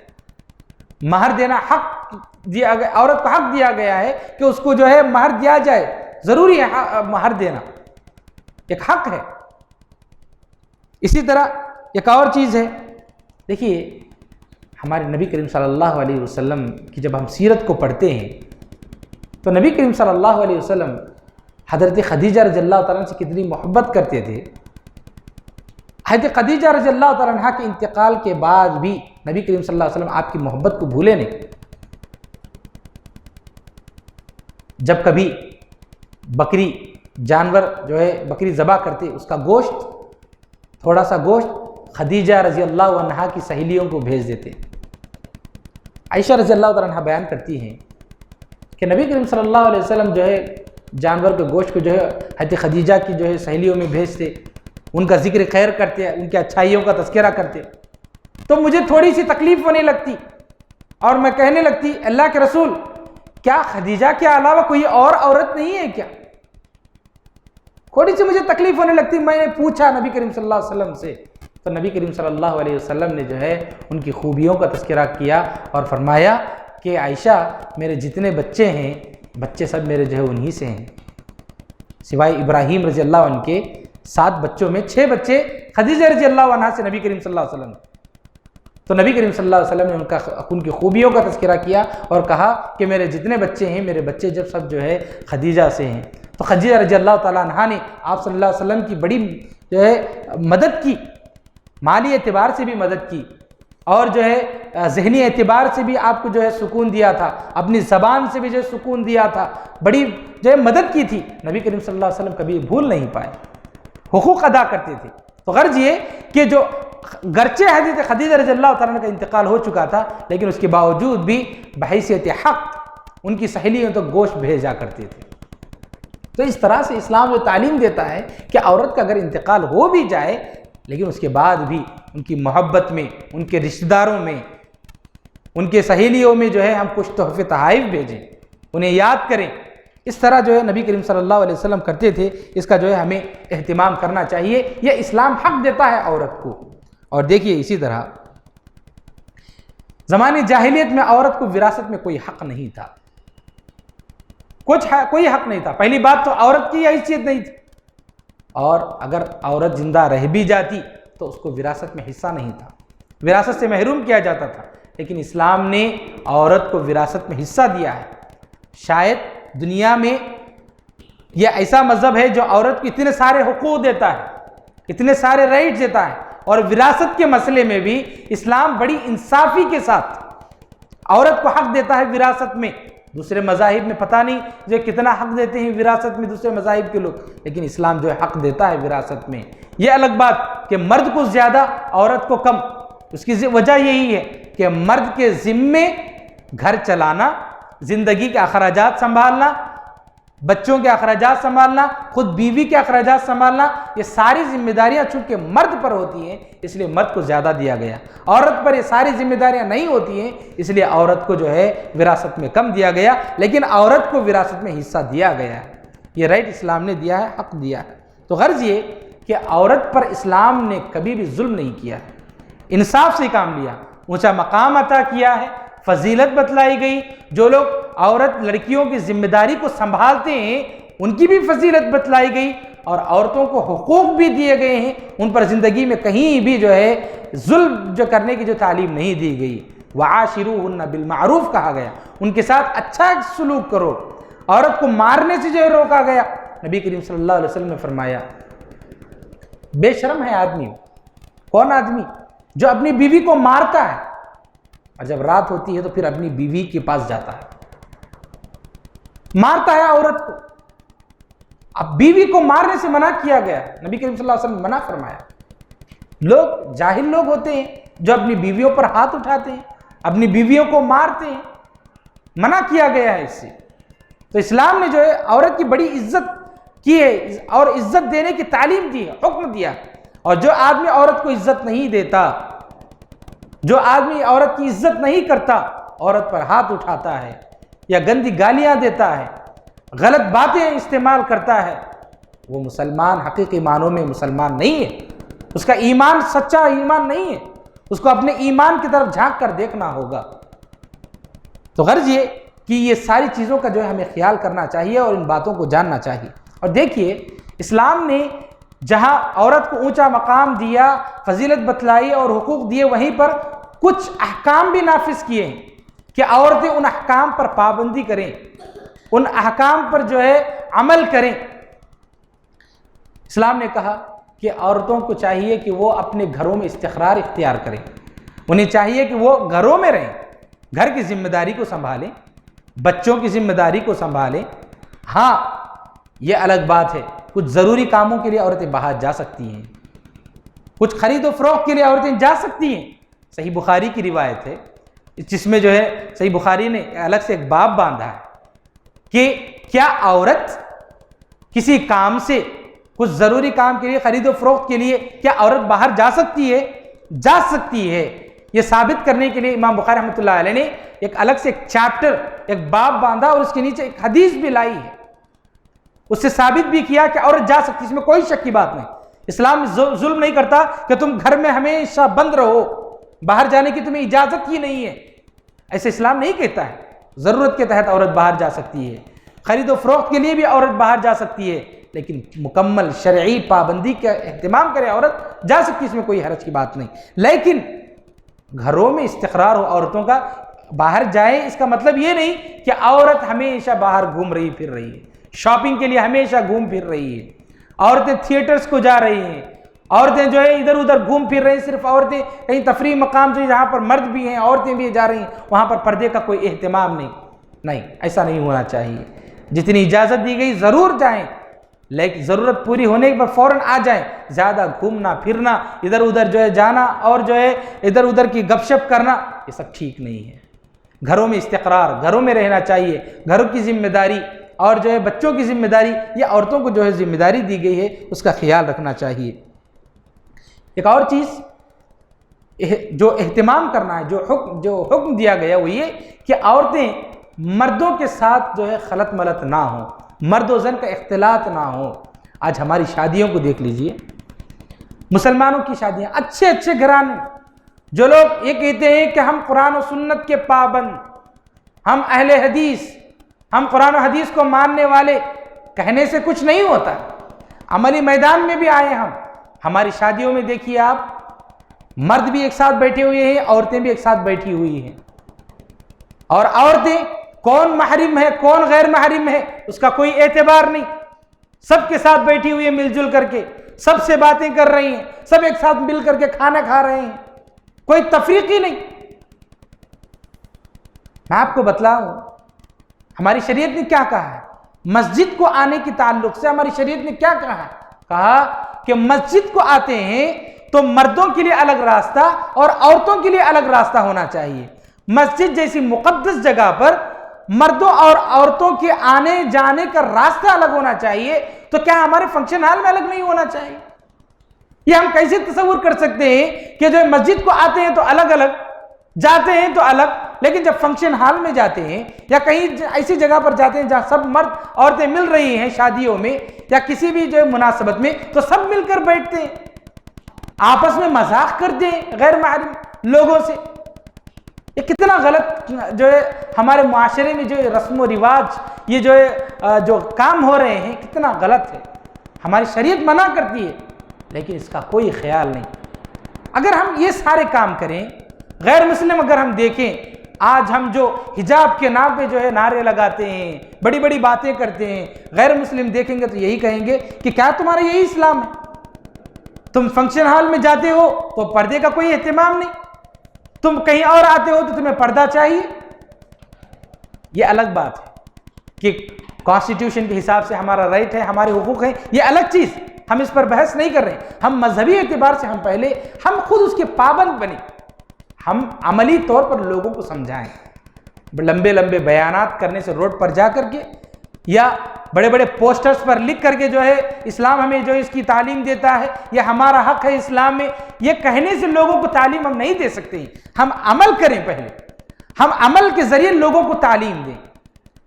مہر دینا حق دیا گیا، عورت کو حق دیا گیا ہے کہ اس کو جو ہے مہر دیا جائے، ضروری ہے مہر دینا، ایک حق ہے۔ اسی طرح ایک اور چیز ہے، دیکھیے ہمارے نبی کریم صلی اللہ علیہ وسلم کی جب ہم سیرت کو پڑھتے ہیں تو نبی کریم صلی اللہ علیہ وسلم حضرت خدیجہ رضی اللہ تعالیٰ عنہ سے کتنی محبت کرتے تھے۔ حضرت خدیجہ رضی اللہ تعالیٰ عنہ کے انتقال کے بعد بھی نبی کریم صلی اللہ علیہ وسلم آپ کی محبت کو بھولے نہیں۔ جب کبھی بکری جانور جو ہے بکری ذبح کرتے، اس کا گوشت، تھوڑا سا گوشت خدیجہ رضی اللہ عنہ کی سہیلیوں کو بھیج دیتے۔ عائشہ رضی اللہ تعالیٰ عنہ بیان کرتی ہیں کہ نبی کریم صلی اللہ علیہ وسلم جو ہے جانور کے گوشت کو جو ہے حضرت خدیجہ کی جو ہے سہیلیوں میں بھیجتے، ان کا ذکر خیر کرتے، ان کے اچھائیوں کا تذکرہ کرتے، تو مجھے تھوڑی سی تکلیف ہونے لگتی اور میں کہنے لگتی اللہ کے رسول کیا خدیجہ کے علاوہ کوئی اور عورت نہیں ہے کیا؟ تھوڑی سی مجھے تکلیف ہونے لگتی۔ میں نے پوچھا نبی کریم صلی اللہ علیہ وسلم سے، تو نبی کریم صلی اللہ علیہ وسلم نے جو ہے ان کی خوبیوں کا تذکرہ کیا اور فرمایا کہ عائشہ میرے جتنے بچے ہیں، بچے سب میرے جو ہے انہی سے ہیں، سوائے ابراہیم رضی اللہ عنہ کے 7 بچوں میں 6 بچے خدیجہ رضی اللہ عنہ سے نبی کریم صلی اللہ علیہ وسلم۔ تو نبی کریم صلی اللہ علیہ وسلم نے ان کی خوبیوں کا تذکرہ کیا اور کہا کہ میرے جتنے بچے ہیں، میرے بچے جب سب جو ہے خدیجہ سے ہیں۔ تو خدیجہ رضی اللہ تعالیٰ عنہ نے آپ صلی اللہ علیہ وسلم کی بڑی جو ہے مدد کی، مالی اعتبار سے بھی مدد کی اور جو ہے ذہنی اعتبار سے بھی آپ کو جو ہے سکون دیا تھا، اپنی زبان سے بھی جو ہے سکون دیا تھا، بڑی جو ہے مدد کی تھی۔ نبی کریم صلی اللہ علیہ وسلم کبھی بھول نہیں پائے، حقوق ادا کرتے تھے۔ تو غرض یہ کہ جو گرچہ حضرت خدیجہ رضی اللہ تعالیٰ عنہ کا انتقال ہو چکا تھا، لیکن اس کے باوجود بھی بحیثیت حق ان کی سہیلیوں تو گوشت بھیجا کرتے تھے۔ تو اس طرح سے اسلام جو تعلیم دیتا ہے کہ عورت کا اگر انتقال ہو بھی جائے لیکن اس کے بعد بھی ان کی محبت میں، ان کے رشتہ داروں میں، ان کے سہیلیوں میں جو ہے ہم کچھ تحفے تحائف بھیجیں، انہیں یاد کریں۔ اس طرح جو ہے نبی کریم صلی اللہ علیہ وسلم کرتے تھے، اس کا جو ہے ہمیں اہتمام کرنا چاہیے۔ یہ اسلام حق دیتا ہے عورت کو۔ اور دیکھیے اسی طرح زمانے جاہلیت میں عورت کو وراثت میں کوئی حق نہیں تھا، کوئی حق نہیں تھا۔ پہلی بات تو عورت کی حیثیت نہیں تھی، اور اگر عورت زندہ رہ بھی جاتی تو اس کو وراثت میں حصہ نہیں تھا، وراثت سے محروم کیا جاتا تھا۔ لیکن اسلام نے عورت کو وراثت میں حصہ دیا ہے۔ شاید دنیا میں یہ ایسا مذہب ہے جو عورت کو اتنے سارے حقوق دیتا ہے، اتنے سارے رائٹس دیتا ہے، اور وراثت کے مسئلے میں بھی اسلام بڑی انصافی کے ساتھ عورت کو حق دیتا ہے وراثت میں. دوسرے مذاہب میں پتہ نہیں جو کتنا حق دیتے ہیں وراثت میں دوسرے مذاہب کے لوگ، لیکن اسلام جو ہے حق دیتا ہے وراثت میں. یہ الگ بات کہ مرد کو زیادہ عورت کو کم. اس کی وجہ یہی ہے کہ مرد کے ذمے گھر چلانا، زندگی کے اخراجات سنبھالنا، بچوں کے اخراجات سنبھالنا، خود بیوی کے اخراجات سنبھالنا، یہ ساری ذمہ داریاں چونکہ مرد پر ہوتی ہیں اس لیے مرد کو زیادہ دیا گیا. عورت پر یہ ساری ذمہ داریاں نہیں ہوتی ہیں اس لیے عورت کو جو ہے وراثت میں کم دیا گیا، لیکن عورت کو وراثت میں حصہ دیا گیا ہے. یہ رائٹ اسلام نے دیا ہے، حق دیا ہے. تو غرض یہ کہ عورت پر اسلام نے کبھی بھی ظلم نہیں کیا، انصاف سے کام لیا، اونچا مقام عطا کیا ہے، فضیلت بتلائی گئی. جو لوگ عورت لڑکیوں کی ذمہ داری کو سنبھالتے ہیں ان کی بھی فضیلت بتلائی گئی، اور عورتوں کو حقوق بھی دیے گئے ہیں. ان پر زندگی میں کہیں بھی جو ہے ظلم جو کرنے کی جو تعلیم نہیں دی گئی. وَعَاشِرُوهُنَّ بِالْمَعْرُوفِ کہا گیا، ان کے ساتھ اچھا سلوک کرو. عورت کو مارنے سے جو ہے روکا گیا. نبی کریم صلی اللہ علیہ وسلم نے فرمایا بے شرم ہے آدمی. کون آدمی؟ جو اپنی بیوی کو مارتا ہے اور جب رات ہوتی ہے تو پھر اپنی بیوی کے پاس جاتا ہے، مارتا ہے عورت کو. اب بیوی کو مارنے سے منع کیا گیا، نبی کریم صلی اللہ علیہ وسلم نے منع فرمایا. لوگ جاہل لوگ ہوتے ہیں جو اپنی بیویوں پر ہاتھ اٹھاتے ہیں، اپنی بیویوں کو مارتے ہیں، منع کیا گیا ہے اس سے. تو اسلام نے جو ہے عورت کی بڑی عزت کی ہے اور عزت دینے کی تعلیم دی ہے، حکم دیا. اور جو آدمی عورت کو عزت نہیں دیتا، جو آدمی عورت کی عزت نہیں کرتا، عورت پر ہاتھ اٹھاتا ہے یا گندی گالیاں دیتا ہے، غلط باتیں استعمال کرتا ہے، وہ مسلمان حقیقی معنوں میں مسلمان نہیں ہے. اس کا ایمان سچا ایمان نہیں ہے. اس کو اپنے ایمان کی طرف جھانک کر دیکھنا ہوگا. تو غرض یہ کہ یہ ساری چیزوں کا جو ہے ہمیں خیال کرنا چاہیے اور ان باتوں کو جاننا چاہیے. اور دیکھیے اسلام نے جہاں عورت کو اونچا مقام دیا، فضیلت بتلائی اور حقوق دیے، وہیں پر کچھ احکام بھی نافذ کیے ہیں کہ عورتیں ان احکام پر پابندی کریں، ان احکام پر جو ہے عمل کریں. اسلام نے کہا کہ عورتوں کو چاہیے کہ وہ اپنے گھروں میں استقرار اختیار کریں. انہیں چاہیے کہ وہ گھروں میں رہیں، گھر کی ذمہ داری کو سنبھالیں، بچوں کی ذمہ داری کو سنبھالیں. ہاں یہ الگ بات ہے کچھ ضروری کاموں کے لیے عورتیں باہر جا سکتی ہیں، کچھ خرید و فروخت کے لیے عورتیں جا سکتی ہیں. صحیح بخاری کی روایت ہے جس میں جو ہے صحیح بخاری نے الگ سے ایک باب باندھا ہے کہ کیا عورت کسی کام سے، کچھ ضروری کام کے لیے، خرید و فروخت کے لیے کیا عورت باہر جا سکتی ہے؟ جا سکتی ہے. یہ ثابت کرنے کے لیے امام بخاری رحمۃ اللہ علیہ نے ایک الگ سے ایک چیپٹر، ایک باب باندھا اور اس کے نیچے ایک حدیث بھی لائی ہے. اس سے ثابت بھی کیا کہ عورت جا سکتی، اس میں کوئی شک کی بات نہیں. اسلام ظلم نہیں کرتا کہ تم گھر میں ہمیشہ بند رہو، باہر جانے کی تمہیں اجازت ہی نہیں ہے. ایسے اسلام نہیں کہتا ہے. ضرورت کے تحت عورت باہر جا سکتی ہے، خرید و فروخت کے لیے بھی عورت باہر جا سکتی ہے، لیکن مکمل شرعی پابندی کا اہتمام کرے عورت جا سکتی، اس میں کوئی حرج کی بات نہیں. لیکن گھروں میں استقرار ہو عورتوں کا، باہر جائیں اس کا مطلب یہ نہیں کہ عورت ہمیشہ باہر گھوم رہی پھر رہی ہے، شاپنگ کے لیے ہمیشہ گھوم پھر رہی ہے، عورتیں تھیٹرز کو جا رہی ہیں، عورتیں جو ہے ادھر ادھر گھوم پھر رہی ہیں. صرف عورتیں کہیں تفریح مقام جو جہاں پر مرد بھی ہیں عورتیں بھی جا رہی ہیں وہاں پر پردے کا کوئی اہتمام نہیں. ایسا نہیں ہونا چاہیے. جتنی اجازت دی گئی ضرور جائیں، لیکن ضرورت پوری ہونے پر فوراً آ جائیں. زیادہ گھومنا پھرنا، ادھر ادھر جو ہے جانا اور جو ہے ادھر ادھر کی گپ شپ کرنا، یہ سب ٹھیک نہیں ہے. گھروں میں استقرار، گھروں میں رہنا چاہیے. گھروں کی ذمہ داری اور جو ہے بچوں کی ذمہ داری، یہ عورتوں کو جو ہے ذمہ داری دی گئی ہے، اس کا خیال رکھنا چاہیے. ایک اور چیز جو اہتمام کرنا ہے، جو حکم دیا گیا وہ یہ کہ عورتیں مردوں کے ساتھ جو ہے خلط ملط نہ ہوں، مرد و زن کا اختلاط نہ ہو. آج ہماری شادیوں کو دیکھ لیجئے، مسلمانوں کی شادیاں، اچھے اچھے گھرانے، جو لوگ یہ کہتے ہیں کہ ہم قرآن و سنت کے پابند، ہم اہل حدیث، ہم قرآن و حدیث کو ماننے والے، کہنے سے کچھ نہیں ہوتا، عملی میدان میں بھی آئے ہم. ہماری شادیوں میں دیکھیے آپ، مرد بھی ایک ساتھ بیٹھے ہوئے ہیں، عورتیں بھی ایک ساتھ بیٹھی ہوئی ہیں، اور عورتیں کون محرم ہے کون غیر محرم ہے اس کا کوئی اعتبار نہیں، سب کے ساتھ بیٹھی ہوئی ہے مل جل کر کے، سب سے باتیں کر رہی ہیں، سب ایک ساتھ مل کر کے کھانا کھا رہے ہیں، کوئی تفریق ہی نہیں. میں آپ کو بتلاؤں ہماری شریعت نے کیا کہا ہے مسجد کو آنے کے تعلق سے. ہماری شریعت نے کیا کہا ہے؟ کہا کہ مسجد کو آتے ہیں تو مردوں کے لیے الگ راستہ اور عورتوں کے لیے الگ راستہ ہونا چاہیے. مسجد جیسی مقدس جگہ پر مردوں اور عورتوں کے آنے جانے کا راستہ الگ ہونا چاہیے, تو کیا ہمارے فنکشن ہال میں الگ نہیں ہونا چاہیے؟ یہ ہم کیسے تصور کر سکتے ہیں کہ جو مسجد کو آتے ہیں تو الگ الگ, جاتے ہیں تو الگ, لیکن جب فنکشن ہال میں جاتے ہیں یا کہیں ایسی جگہ پر جاتے ہیں جہاں سب مرد عورتیں مل رہی ہیں شادیوں میں یا کسی بھی جو مناسبت میں, تو سب مل کر بیٹھتے ہیں, آپس میں مذاق کرتے ہیں غیر محرم لوگوں سے. یہ کتنا غلط جو ہے ہمارے معاشرے میں جو رسم و رواج یہ جو ہے جو کام ہو رہے ہیں کتنا غلط ہے. ہماری شریعت منع کرتی ہے لیکن اس کا کوئی خیال نہیں. اگر ہم یہ سارے کام کریں, غیر مسلم اگر ہم دیکھیں, آج ہم جو حجاب کے نام پہ جو ہے نعرے لگاتے ہیں, بڑی بڑی باتیں کرتے ہیں, غیر مسلم دیکھیں گے تو یہی کہیں گے کہ کیا تمہارا یہی اسلام ہے؟ تم فنکشن ہال میں جاتے ہو تو پردے کا کوئی اہتمام نہیں, تم کہیں اور آتے ہو تو تمہیں پردہ چاہیے. یہ الگ بات ہے کہ کانسٹیٹیوشن کے حساب سے ہمارا رائٹ ہے, ہمارے حقوق ہیں, یہ الگ چیز, ہم اس پر بحث نہیں کر رہے ہیں. ہم مذہبی اعتبار سے ہم خود اس کے پابند بنیں, ہم عملی طور پر لوگوں کو سمجھائیں. لمبے لمبے بیانات کرنے سے روڈ پر جا کر کے یا بڑے بڑے پوسٹرز پر لکھ کر کے جو ہے اسلام ہمیں جو اس کی تعلیم دیتا ہے, یہ ہمارا حق ہے اسلام میں, یہ کہنے سے لوگوں کو تعلیم ہم نہیں دے سکتے ہیں. ہم عمل کریں, پہلے ہم عمل کے ذریعے لوگوں کو تعلیم دیں.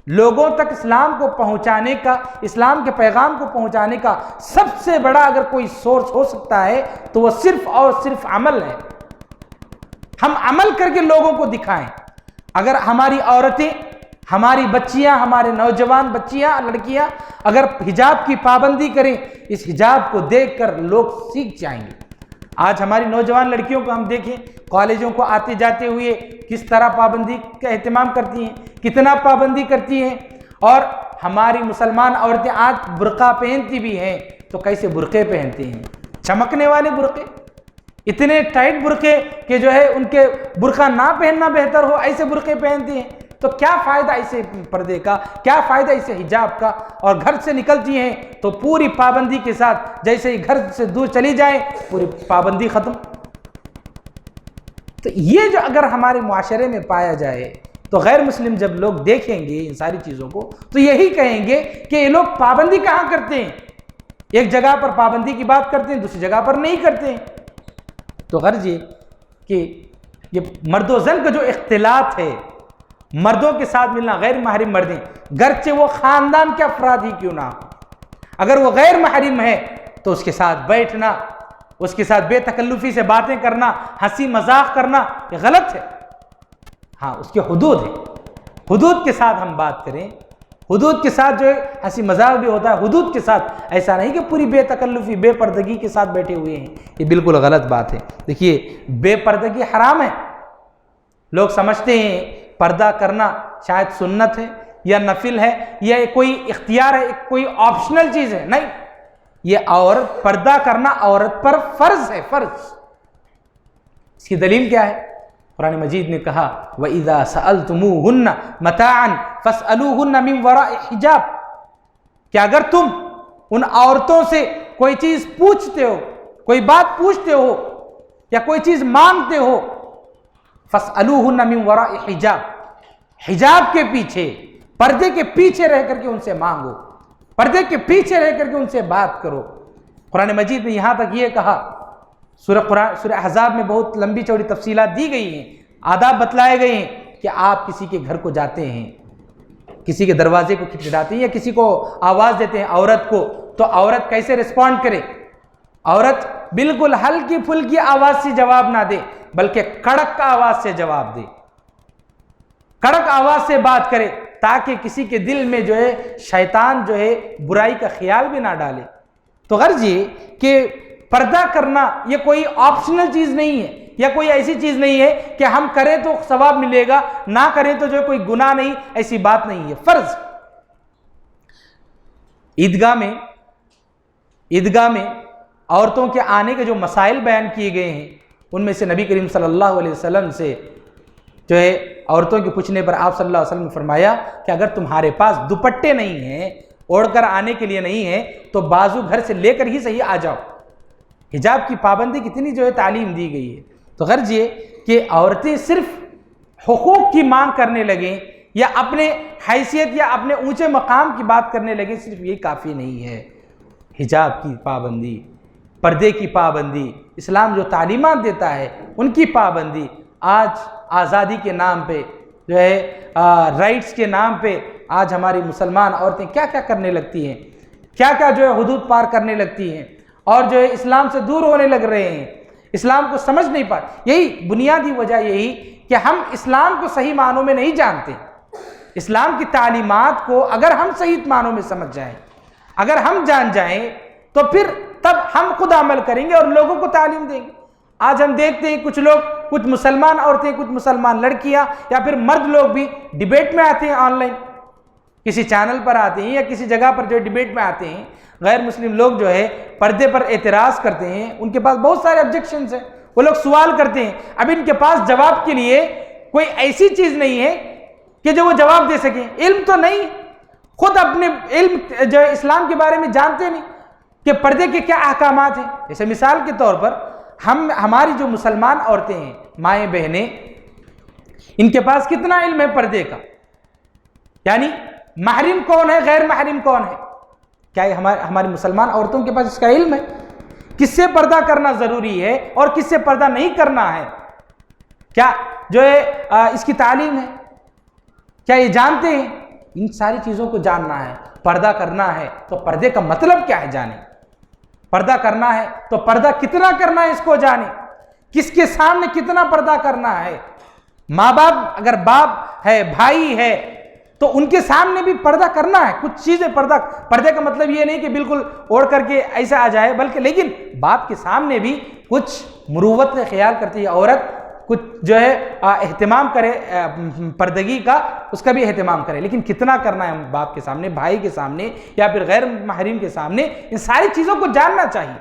لوگوں تک اسلام کو پہنچانے کا, اسلام کے پیغام کو پہنچانے کا سب سے بڑا اگر کوئی سورس ہو سکتا ہے تو وہ صرف اور صرف عمل ہے. ہم عمل کر کے لوگوں کو دکھائیں. اگر ہماری عورتیں, ہماری بچیاں, ہمارے نوجوان بچیاں لڑکیاں اگر حجاب کی پابندی کریں, اس حجاب کو دیکھ کر لوگ سیکھ جائیں گے. آج ہماری نوجوان لڑکیوں کو ہم دیکھیں کالجوں کو آتے جاتے ہوئے کس طرح پابندی کا اہتمام کرتی ہیں, کتنا پابندی کرتی ہیں. اور ہماری مسلمان عورتیں آج برقع پہنتی بھی ہیں تو کیسے برقعے پہنتی ہیں, چمکنے والے برقعے, اتنے ٹائٹ برقعے کہ جو ہے ان کے برقع نہ پہننا بہتر ہو, ایسے برقعے پہنتی ہیں. تو کیا فائدہ اسے پردے کا, کیا فائدہ اسے حجاب کا. اور گھر سے نکلتی ہیں تو پوری پابندی کے ساتھ, جیسے ہی گھر سے دور چلی جائیں پوری پابندی ختم. تو یہ جو اگر ہمارے معاشرے میں پایا جائے تو غیر مسلم جب لوگ دیکھیں گے ان ساری چیزوں کو تو یہی کہیں گے کہ یہ لوگ پابندی کہاں کرتے ہیں, ایک جگہ پر پابندی کی بات کرتے ہیں دوسری جگہ پر نہیں کرتے ہیں. تو غرض یہ کہ یہ مرد و زن کا جو اختلاط ہے, مردوں کے ساتھ ملنا, غیر محرم مردیں, گرچہ وہ خاندان کے افراد ہی کیوں نہ ہو, اگر وہ غیر محرم ہے تو اس کے ساتھ بیٹھنا, اس کے ساتھ بے تکلفی سے باتیں کرنا, ہنسی مذاق کرنا, یہ غلط ہے. ہاں اس کے حدود ہیں, حدود کے ساتھ ہم بات کریں, حدود کے ساتھ جو ہے ہنسی مذاق بھی ہوتا ہے, حدود کے ساتھ, ایسا نہیں کہ پوری بے تکلفی بے پردگی کے ساتھ بیٹھے ہوئے ہیں, یہ بالکل غلط بات ہے. دیکھیے بے پردگی حرام ہے. لوگ سمجھتے ہیں پردہ کرنا شاید سنت ہے یا نفل ہے یا کوئی اختیار ہے, کوئی آپشنل چیز ہے. نہیں, یہ عورت پردہ کرنا عورت پر فرض ہے, فرض. اس کی دلیل کیا ہے؟ قرآن مجید نے کہا وَإِذَا سَأَلْتُمُوهُنَّ مَتَاعًا فَاسْأَلُوهُنَّ مِنْ وَرَاءِ حِجَابٍ, کہ اگر تم ان عورتوں سے کوئی چیز پوچھتے ہو, کوئی بات پوچھتے ہو یا کوئی چیز مانگتے ہو, فَاسْأَلُوهُنَّ مِنْ وَرَاءِ حِجَابٍ, حجاب کے پیچھے, پردے کے پیچھے رہ کر کے ان سے مانگو, پردے کے پیچھے رہ کر کے ان سے بات کرو. قرآن مجید نے یہاں تک یہ کہا, سورہ احزاب میں بہت لمبی چوڑی تفصیلات دی گئی ہیں, آداب بتلائے گئے ہیں کہ آپ کسی کے گھر کو جاتے ہیں, کسی کے دروازے کو کھٹکھٹاتے ہیں یا کسی کو آواز دیتے ہیں عورت کو, تو عورت کیسے رسپونڈ کرے. عورت بالکل ہلکی پھلکی آواز سے جواب نہ دے بلکہ کڑک آواز سے جواب دے, کڑک آواز سے بات کرے تاکہ کسی کے دل میں جو ہے شیطان جو ہے برائی کا خیال بھی نہ ڈالے. تو غرض یہ کہ پردہ کرنا یہ کوئی آپشنل چیز نہیں ہے یا کوئی ایسی چیز نہیں ہے کہ ہم کریں تو ثواب ملے گا, نہ کریں تو جو کوئی گناہ نہیں, ایسی بات نہیں ہے, فرض. عیدگاہ میں عورتوں کے آنے کے جو مسائل بیان کیے گئے ہیں ان میں سے نبی کریم صلی اللہ علیہ وسلم سے جو ہے عورتوں کے پوچھنے پر آپ صلی اللہ علیہ وسلم نے فرمایا کہ اگر تمہارے پاس دوپٹے نہیں ہیں، اوڑھ کر آنے کے لیے نہیں ہیں، تو بازو گھر سے لے کر ہی صحیح آ جاؤ۔ حجاب کی پابندی کتنی جو ہے تعلیم دی گئی ہے۔ تو غرض یہ کہ عورتیں صرف حقوق کی مانگ کرنے لگیں یا اپنے حیثیت یا اپنے اونچے مقام کی بات کرنے لگیں، صرف یہ کافی نہیں ہے۔ حجاب کی پابندی، پردے کی پابندی، اسلام جو تعلیمات دیتا ہے ان کی پابندی، آج آزادی کے نام پہ جو ہے رائٹس کے نام پہ آج ہماری مسلمان عورتیں کیا کیا کرنے لگتی ہیں، کیا کیا جو ہے حدود پار کرنے لگتی ہیں، اور جو ہے اسلام سے دور ہونے لگ رہے ہیں، اسلام کو سمجھ نہیں پاتے۔ یہی بنیادی وجہ یہی کہ ہم اسلام کو صحیح معنوں میں نہیں جانتے۔ اسلام کی تعلیمات کو اگر ہم صحیح معنوں میں سمجھ جائیں، اگر ہم جان جائیں، تو پھر تب ہم خود عمل کریں گے اور لوگوں کو تعلیم دیں گے۔ آج ہم دیکھتے ہیں کچھ لوگ، کچھ مسلمان عورتیں، کچھ مسلمان لڑکیاں یا پھر مرد لوگ بھی ڈیبیٹ میں آتے ہیں، آن لائن کسی چینل پر آتے ہیں یا کسی جگہ پر جو ڈیبیٹ میں آتے ہیں، غیر مسلم لوگ جو ہے پردے پر اعتراض کرتے ہیں، ان کے پاس بہت سارے آبجیکشنز ہیں، وہ لوگ سوال کرتے ہیں، اب ان کے پاس جواب کے لیے کوئی ایسی چیز نہیں ہے کہ جو وہ جواب دے سکیں۔ علم تو نہیں، خود اپنے علم جو ہے اسلام کے بارے میں جانتے نہیں کہ پردے کے کیا احکامات ہیں۔ جیسے مثال کے طور پر ہماری جو مسلمان عورتیں ہیں، مائیں بہنیں، ان کے پاس کتنا علم ہے پردے کا، یعنی محرم کون ہے، غیر محرم کون ہے، کیا ہماری مسلمان عورتوں کے پاس اس کا علم ہے؟ کس سے پردہ کرنا ضروری ہے اور کس سے پردہ نہیں کرنا ہے، کیا جو ہے اس کی تعلیم ہے، کیا یہ جانتے ہیں؟ ان ساری چیزوں کو جاننا ہے۔ پردہ کرنا ہے تو پردے کا مطلب کیا ہے جانیں، پردہ کرنا ہے تو پردہ کتنا کرنا ہے اس کو جانیں، کس کے سامنے کتنا پردہ کرنا ہے۔ ماں باپ اگر باپ ہے، بھائی ہے، تو ان کے سامنے بھی پردہ کرنا ہے۔ کچھ چیزیں پردے کا مطلب یہ نہیں کہ بالکل اوڑھ کر کے ایسا آ جائے، بلکہ لیکن باپ کے سامنے بھی کچھ مروت کا خیال کرتی ہے عورت، کچھ جو ہے اہتمام کرے پردگی کا، اس کا بھی اہتمام کرے، لیکن کتنا کرنا ہے باپ کے سامنے، بھائی کے سامنے یا پھر غیر محرم کے سامنے، ان ساری چیزوں کو جاننا چاہیے۔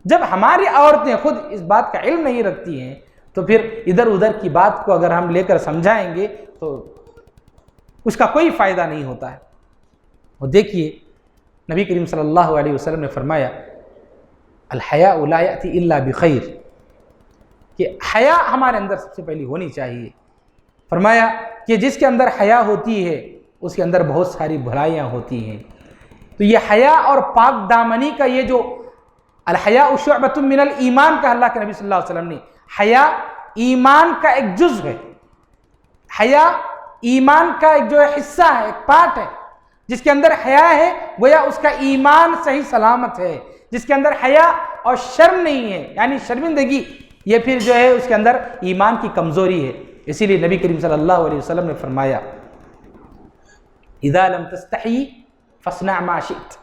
جب ہماری عورتیں خود اس بات کا علم نہیں رکھتی ہیں تو پھر ادھر ادھر کی بات کو اگر ہم لے کر سمجھائیں گے تو اس کا کوئی فائدہ نہیں ہوتا ہے۔ اور دیکھیے نبی کریم صلی اللہ علیہ وسلم نے فرمایا الحیاء لا یأتی الا بخیر، کہ حیا ہمارے اندر سب سے پہلی ہونی چاہیے۔ فرمایا کہ جس کے اندر حیا ہوتی ہے اس کے اندر بہت ساری بھلائیاں ہوتی ہیں۔ تو یہ حیا اور پاک دامنی کا یہ جو الحیاء شعبۃ من الایمان کا اللہ کے نبی صلی اللہ علیہ وسلم نے، حیا ایمان کا ایک جزء ہے، حیا ایمان کا ایک جو ہے حصہ ہے، ایک پارٹ ہے۔ جس کے اندر حیا ہے گویا اس کا ایمان صحیح سلامت ہے، جس کے اندر حیا اور شرم نہیں ہے یعنی شرمندگی، یہ پھر جو ہے اس کے اندر ایمان کی کمزوری ہے۔ اسی لیے نبی کریم صلی اللہ علیہ وسلم نے فرمایا اذا لم تستحی فاصنع ما شئت،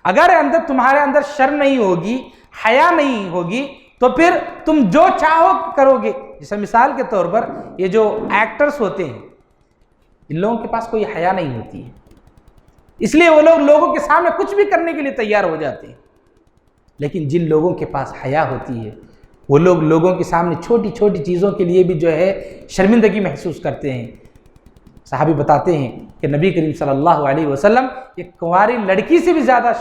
اگر تمہارے اندر شرم نہیں ہوگی، حیا نہیں ہوگی، تو پھر تم جو چاہو کرو گے۔ جیسے مثال کے طور پر یہ جو ایکٹرز ہوتے ہیں، ان لوگوں کے پاس کوئی حیا نہیں ہوتی ہے، اس لیے وہ لوگ لوگوں کے سامنے کچھ بھی کرنے کے لیے تیار ہو جاتے ہیں۔ لیکن جن لوگوں کے پاس حیا ہوتی ہے وہ لوگ لوگوں کے سامنے چھوٹی چھوٹی چیزوں کے لیے بھی جو ہے شرمندگی محسوس کرتے ہیں۔ صحابی بتاتے ہیں کہ نبی کریم صلی اللہ علیہ وسلم ایک کنواری لڑکی سے بھی زیادہ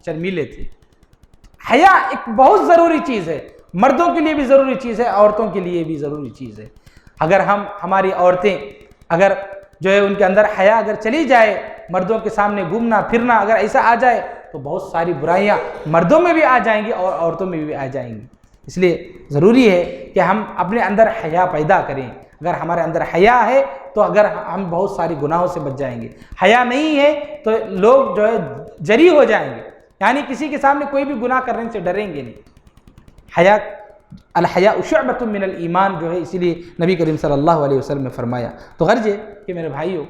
شرمیلے تھے۔ حیا ایک بہت ضروری چیز ہے، مردوں کے لیے بھی ضروری چیز ہے، عورتوں کے لیے بھی ضروری چیز ہے۔ اگر ہماری عورتیں اگر جو ہے ان کے اندر حیا اگر چلی جائے، مردوں کے سامنے گھومنا پھرنا اگر ایسا آ جائے تو بہت ساری برائیاں مردوں میں بھی آ جائیں گی اور عورتوں میں بھی آ جائیں گی۔ اس لیے ضروری ہے کہ ہم اپنے اندر حیا پیدا کریں۔ اگر ہمارے اندر حیا ہے تو اگر ہم بہت ساری گناہوں سے بچ جائیں گے، حیا نہیں ہے تو لوگ جو ہے جری ہو جائیں گے، یعنی کسی کے سامنے کوئی بھی گناہ کرنے سے ڈریں گے نہیں۔ حیا الحیاء شعبۃ من الایمان جو ہے، اسی لیے نبی کریم صلی اللہ علیہ وسلم نے فرمایا۔ تو غرض ہے کہ میرے بھائیوں،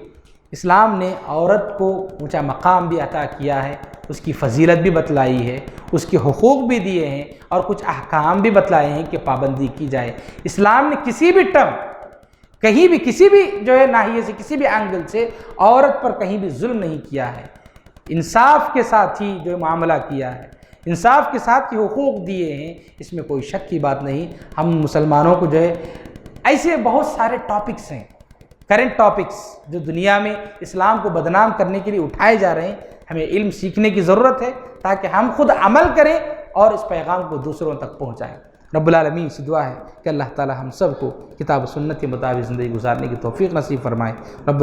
اسلام نے عورت کو اونچا مقام بھی عطا کیا ہے، اس کی فضیلت بھی بتلائی ہے، اس کے حقوق بھی دیے ہیں اور کچھ احکام بھی بتلائے ہیں کہ پابندی کی جائے۔ اسلام نے کسی بھی ٹرم، کہیں بھی کسی بھی جو ہے ناحیے سے، کسی بھی اینگل سے عورت پر کہیں بھی ظلم نہیں کیا ہے، انصاف کے ساتھ ہی جو معاملہ کیا ہے، انصاف کے ساتھ ہی حقوق دیے ہیں، اس میں کوئی شک کی بات نہیں۔ ہم مسلمانوں کو جو ہے ایسے بہت سارے ٹاپکس ہیں، کرنٹ ٹاپکس جو دنیا میں اسلام کو بدنام کرنے کے لیے اٹھائے جا رہے ہیں. ہمیں علم سیکھنے کی ضرورت ہے تاکہ ہم خود عمل کریں اور اس پیغام کو دوسروں تک پہنچائیں. رب العالمین سے دعا ہے کہ اللہ تعالی ہم سب کو کتاب و سنت کے مطابق زندگی گزارنے کی توفیق نصیب فرمائے. رب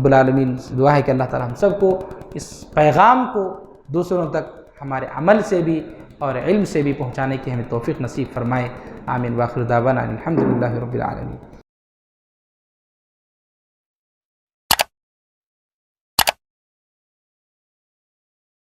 العالمین سے دعا ہے کہ اللہ تعالی ہم سب کو اس پیغام کو دوسروں تک ہمارے عمل سے بھی اور علم سے بھی پہنچانے کی ہمیں توفیق نصیب فرمائے. آمین. واخر دعوانا الحمدللہ رب العالمین.